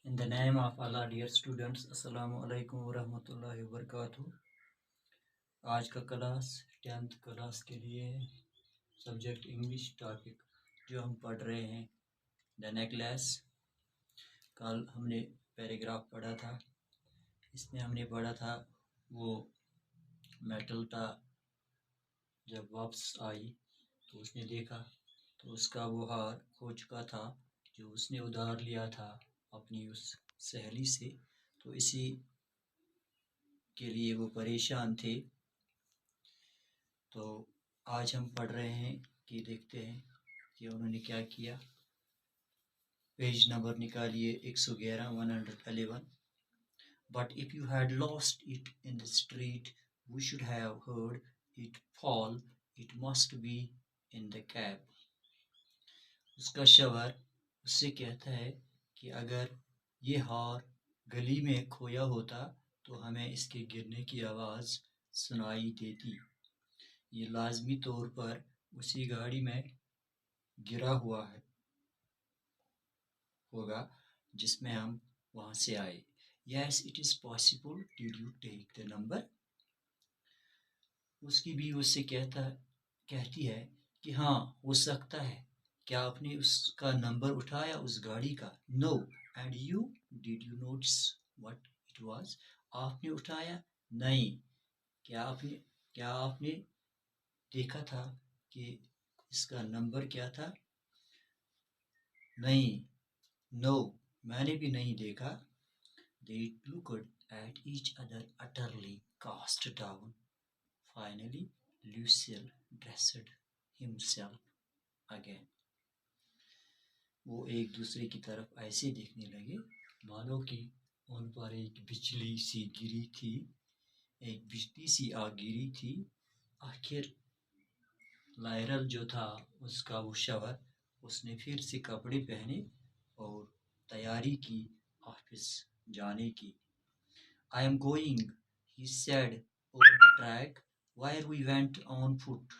In the name of Allah, dear students, Assalamu alaikum wa rahmatullahi wa barakatuh. आज का class 10th class के लिए subject English topic जो हम पढ़ रहे हैं द नेकलेस। कल हमने पैराग्राफ पढ़ा था, इसमें हमने पढ़ा था वो मेटल्टा जब वापस आई तो उसने देखा तो उसका वो हार खो चुका था जो उसने उधार लिया था अपनी उस सहेली से। तो इसी के लिए वो परेशान थे। तो आज हम पढ़ रहे हैं कि देखते हैं कि उन्होंने क्या किया। पेज नंबर निकालिए 111 111। But if you had lost it in the street we should have heard it fall, it must be in the cab. उसका शवर उससे कहता है कि अगर ये हार गली में खोया होता तो हमें इसके गिरने की आवाज़ सुनाई देती। ये लाजमी तौर पर उसी गाड़ी में गिरा हुआ है होगा जिसमें हम वहां से आए। Yes it is possible, did you take the number. उसकी भी उससे कहती है कि हाँ हो सकता है, क्या आपने उसका नंबर उठाया उस गाड़ी का। No and you, did you notice what it was. आपने उठाया नहीं, क्या आपने देखा था कि इसका नंबर क्या था। नहीं, नो, मैंने भी नहीं देखा। They looked at each other utterly cast down. Finally, Lucille dressed himself again. वो एक दूसरे की तरफ ऐसे देखने लगे मानो कि उन पर एक बिजली सी गिरी थी, एक बिजली सी आग गिरी थी। आखिर लायरल जो था उसका वो शवर, उसने फिर से कपड़े पहने और तैयारी की ऑफिस जाने की। I am going, he said over the track, where we went on foot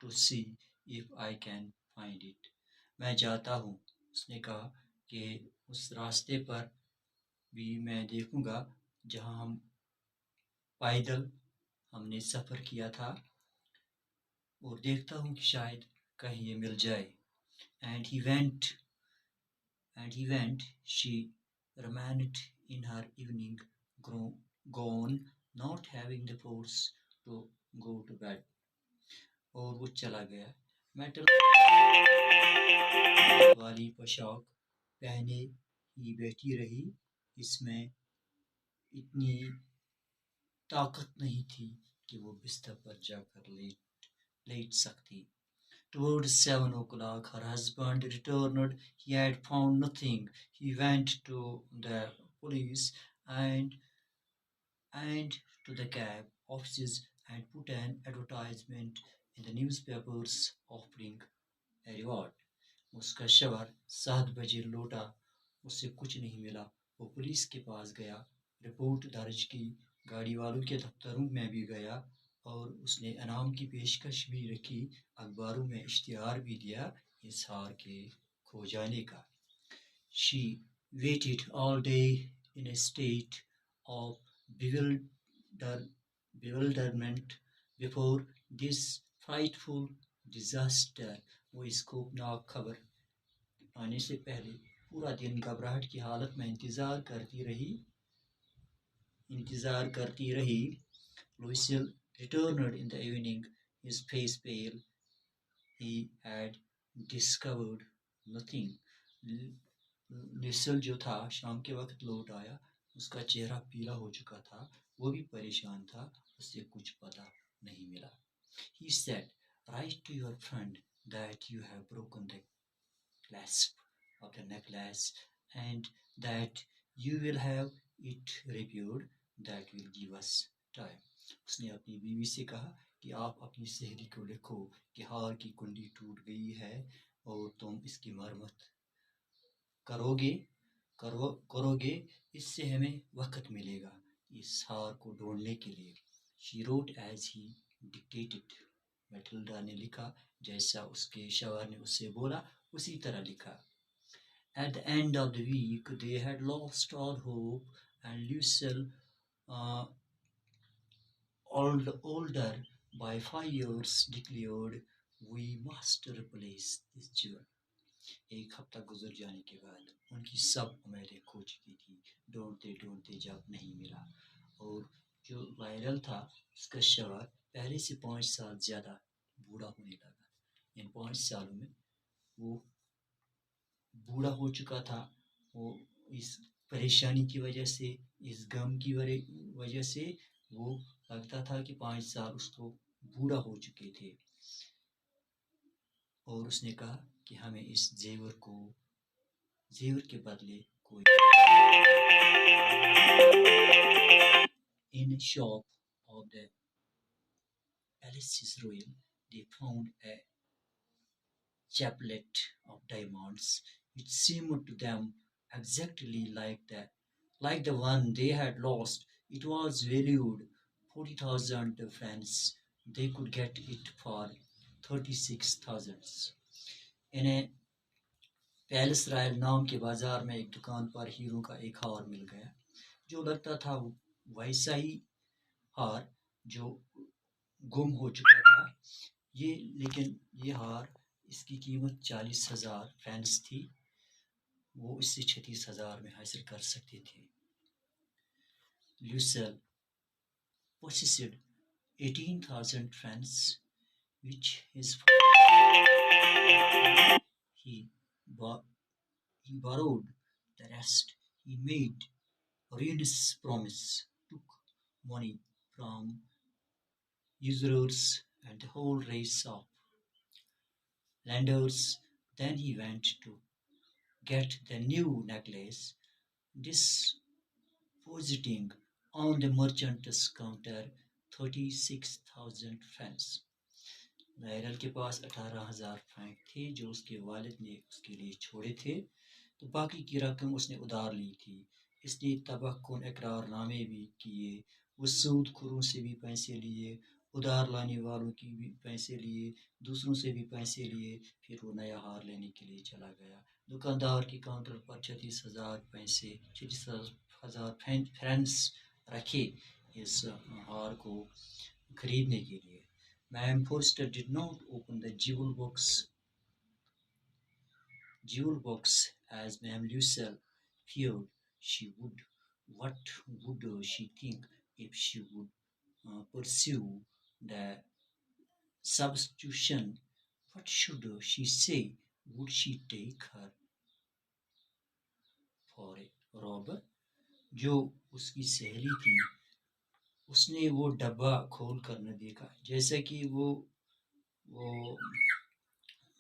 to see if I can find it. मैं जाता हूँ, उसने कहा कि उस रास्ते पर भी मैं देखूंगा जहाँ हम पैदल हमने सफ़र किया था और देखता हूँ कि शायद कहीं ये मिल जाए। And he went, she remained in her evening gown, not having the force to go to bed. और वो चला गया। मेटल वाली पोशाक पहने ही बैठी रही, इसमें इतनी ताकत नहीं थी कि वो बिस्तर पर जाकर लेट सकती। Towards 7 o'clock, her husband returned. He had found nothing. He went to the police and to the cab offices and put an advertisement in the newspapers offering a reward. उसका शवर 7 बजे लौटा, उससे कुछ नहीं मिला। वो police के पास गया, रिपोर्ट दर्ज की, गाड़ी वालों के दफ्तरों में भी गया और उसने इनाम की पेशकश भी रखी, अखबारों में इश्तिहार भी दिया इस हार के खो जाने का। She waited all day in a state of bewilder, bewilderment before this frightful disaster. वो इस खौफनाक खबर आने से पहले पूरा दिन घबराहट की हालत में इंतज़ार करती रही। Lucille returned in the evening, his face pale. He had discovered nothing. Lucille जो था शाम के वक्त लौट आया, उसका चेहरा पीला हो चुका था, वो भी परेशान था, उससे कुछ पता नहीं मिला। He said, write to your friend that you have broken the clasp of the necklace and that you will have it repaired. That will give us time. उसने अपनी बीवी से कहा कि आप अपनी सहेली को लिखो कि हार की कुंडी टूट गई है और तुम इसकी मरम्मत करोगे, इससे हमें वक्त मिलेगा इस हार को ढूंढने के लिए। She wrote as he dictated. Matilda ने लिखा जैसा उसके शवर ने उससे बोला, उसी तरह लिखा। At the end of the week, they had lost all hope, and Lucille, uh, older by 5 years, declared, "We must replace this jewel." एक हफ्ता गुजर जाने के बाद उनकी सब उम्मीदें खो चुकी थी। ढूंढते ढूंढते जब नहीं मिला, और जो वायरल था उसका शवक पहले से 5 साल ज़्यादा बूढ़ा होने लगा। इन 5 सालों में वो बूढ़ा हो चुका था। वो इस परेशानी की वजह से, इस गम की वजह से वो लगता था कि 5 साल उसको बूढ़ा हो चुके थे। और उसने कहा कि हमें इस जेवर के बदले कोई in a shop of the Palace's Royal, they found a chaplet of diamonds. It seemed to them exactly like the one they had lost. It was valued 40,000 francs. They could get it for 36,000. इन्हें palace royal नाम के बाजार में एक दुकान पर hero का एक हार मिल गया, जो लगता था वैसा ही हार जो गुम हो चुका था। लेकिन ये हार, इसकी कीमत 40,000 फ्रांस थी। वो इससे 36,000 में हासिल कर सकते थे। ल्यूसेल possessed 18,000 francs, which his father he, bo- he borrowed the rest. He made a ruinous promise, took money from usurers and the whole race of lenders. Then he went to get the new necklace, depositing on the merchant's counter 36,000 francs. नायरल के पास 18,000 Frank थे जो उसके वालिद ने उसके लिए छोड़े थे, तो बाकी की रकम उसने उधार ली थी। इसने तबक्कुन इकरारनामे भी किए, वो सूदखोरों से भी पैसे लिए, उधार लाने वालों की भी पैसे लिए, दूसरों से भी पैसे लिए। फिर वो नया हार लेने के लिए चला गया। दुकानदार के काउंटर पर 36,000 फ्रांस रखे इस हार को खरीदने के लिए। Madame Forster did not open the jewel box as Madame Lucille feared she would. What would she think if she would pursue the substitution? What should she say? Would she take her for a robber? जो उसकी सहेली थी, उसने वो डब्बा खोल कर न देखा। जैसे कि वो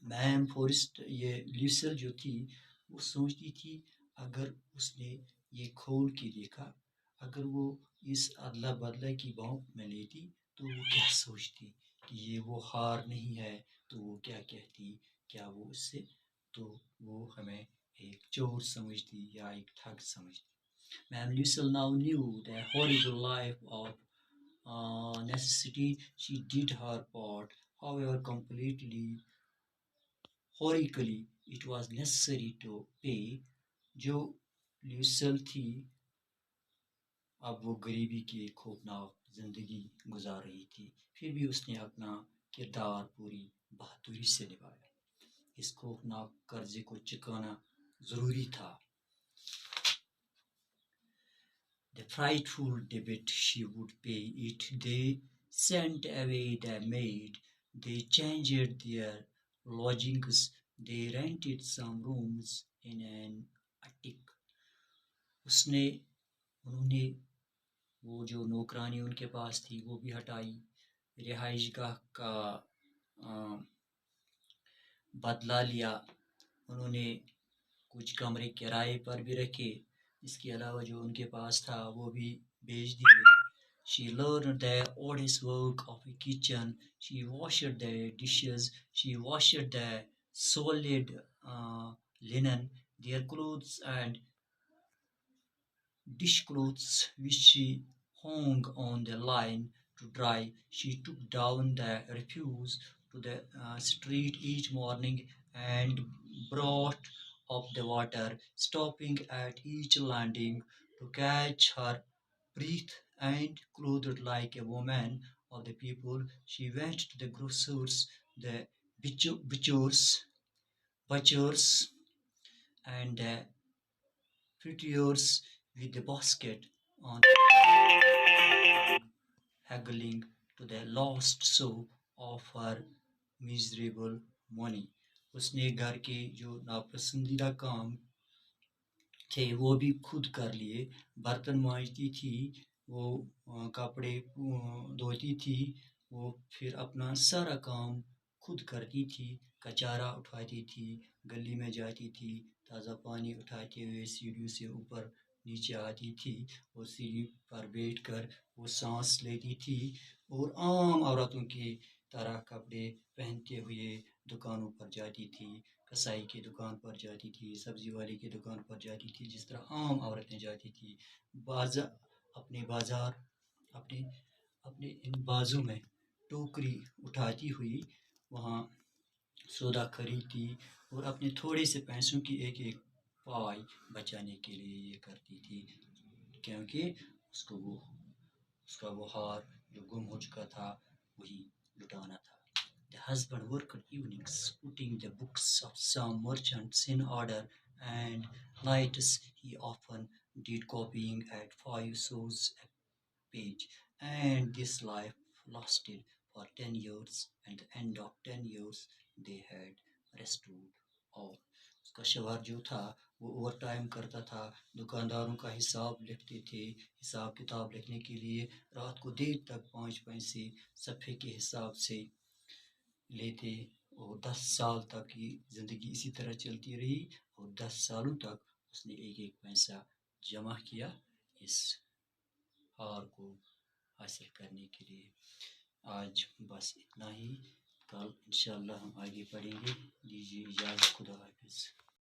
मैम फॉरेस्ट, ये ल्यूसल जो थी, वो सोचती थी अगर उसने ये खोल के देखा, अगर वो इस अदला बदला की भौंक में लेती, तो वो क्या सोचती कि ये वो हार नहीं है, तो वो क्या कहती, क्या वो उससे, तो वो हमें एक चोर समझती या एक ठग समझती। Ma'am Lucille now knew the horrible life of necessity. She did her part, however completely horrically it was necessary to pay. जो ल्यूसल थी, अब वो गरीबी की एक खौफनाक जिंदगी गुजार रही थी, फिर भी उसने अपना किरदार पूरी बहादुरी से निभाया। इस खौफनाक कर्जे को चुकाना जरूरी था। The frightful debit she would pay it. They sent away the maid. They changed their lodgings. They rented some rooms in an attic. उसने उन्होंने वो जो नौकरानी उनके पास थी वो भी हटाई, रिहाइशगाह का बदला लिया। उन्होंने कुछ कमरे किराए पर भी रखे। इसके अलावा जो उनके पास था वो भी बेच दिए। She learned the oddest work of a kitchen. She washed the dishes. She washed the solid linen, their clothes and dishcloths which she hung on the line to dry. She took down the refuse to the street each morning and brought of the water, stopping at each landing to catch her breath, and clothed like a woman of the people, she went to the grocers, the butchers, and the fruiterers with the basket on, haggling to the last sou of her miserable money. उसने घर के जो नापसंदीदा काम थे वो भी खुद कर लिए। बर्तन मांजती थी, वो कपड़े धोती थी, वो फिर अपना सारा काम खुद करती थी। कचरा उठाती थी, गली में जाती थी, ताज़ा पानी उठाते हुए सीढ़ियों से ऊपर नीचे आती थी। वो सीढ़ी पर बैठकर वो सांस लेती थी और आम औरतों की तरह कपड़े पहनते हुए दुकानों पर जाती थी। कसाई की दुकान पर जाती थी, सब्जी वाले की दुकान पर जाती थी, जिस तरह आम औरतें जाती थी। अपने बाजार, अपने अपने इन बाजू में टोकरी उठाती हुई वहाँ सौदा खरीदती और अपने थोड़े से पैसों की एक एक पाई बचाने के लिए ये करती थी, क्योंकि उसका वो हार जो गुम हो चुका था वही लुटाना था। The husband worked evenings, putting the books of some merchants in order, and nights he often did copying at 5 sous a page. And this life lasted for 10 years, and at the end of 10 years they had restored all. उसका शवहर जो था वो over time करता था, दुकानदारों का हिसाब लिखते थे। हिसाब किताब लिखने के लिए रात को देर तक 5 पैसे सफ़े के हिसाब से लेते, और 10 साल तक की ज़िंदगी इसी तरह चलती रही, और 10 सालों तक उसने एक एक पैसा जमा किया इस हार को हासिल करने के लिए। आज बस इतना ही, कल इंशाअल्लाह हम आगे पढ़ेंगे। दीजिए इजाज़त, खुदा हाफिज़।